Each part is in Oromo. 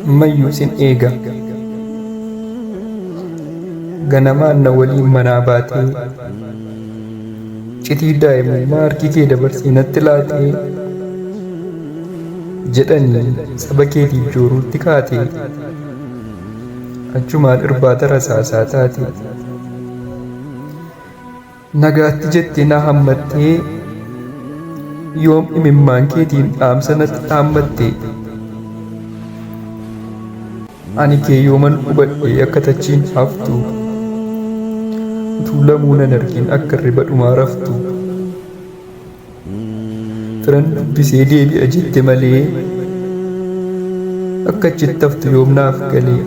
ammayyuu sin eega. Ganamaan na waliin manaa baatee citii daa'imummaa harki kee dabarsee natti laatee jedhanii saba keetiif jooruutti kaatee achumaan irbaata rasaasaa taate. Nagaatti jettee na hammattee yoom imimmaan keetiin dhaamsa natti dhaammatte. Ani kee yooman hubadhee akka tachiin haftu utuu lamuu nan argin akka riba dhumaa raftu. Firan dubbisee deebi'a jette malee akka achitti haftu yoom naaf galee.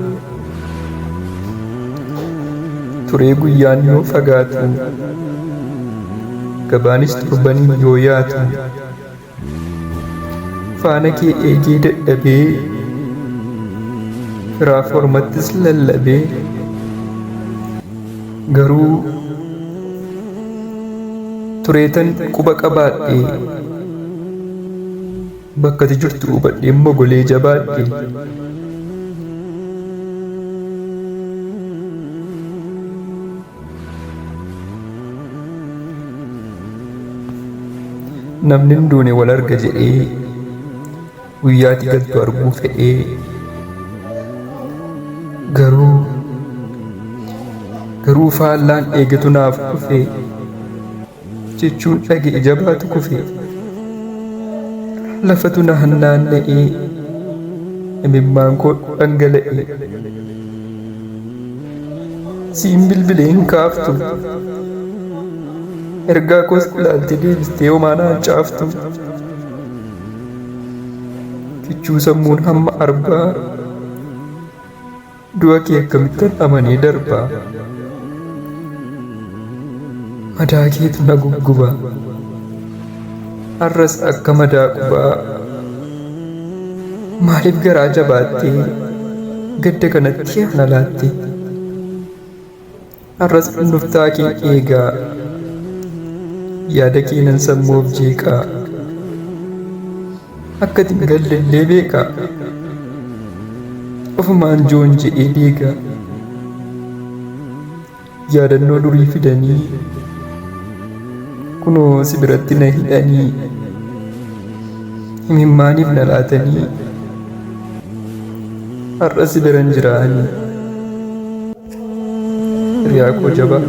Turee guyyaan yoo fagaatu gabaanis torbaniin yoo yaatu faana kee eegee dadhabee firaaf ormattis lallabee garuu tureetan quba qabaadhee bakka ati jirtu hubadhee mogolee jabaadhe. Namni hin duune wal arga jedhee guyyaatti galtu arguu fedhee garuu faallaan eegatu naaf dhufe jechuun dhaga'e jabaatu kufe. Lafatu na hannaanna'ee imimmaan koo dhangala'e. Siin bilbilee hin kaaftu ergaa koos ilaaltee deebistee homaa naan caaftu. Kichuu sammuun hamma arbaa du'a kee akkamittan amanee darbaa. Madaa keetu na gugguba har'as akka madaa qubaa. Maaliif garaa jabaattee gadda kanatti ana laatte. Har'as dhuftaa kee eegaa yaada keenan sammuuf jeeqaa. Akkati hin gallellee beekaa ofumaan joon jedhee deegaa. Yaadannoo durii fidanii kunoo si biratti na hidhanii imimmaaniif na laatanii har'a si biran jiraanii. Hiriyaa koo jabaa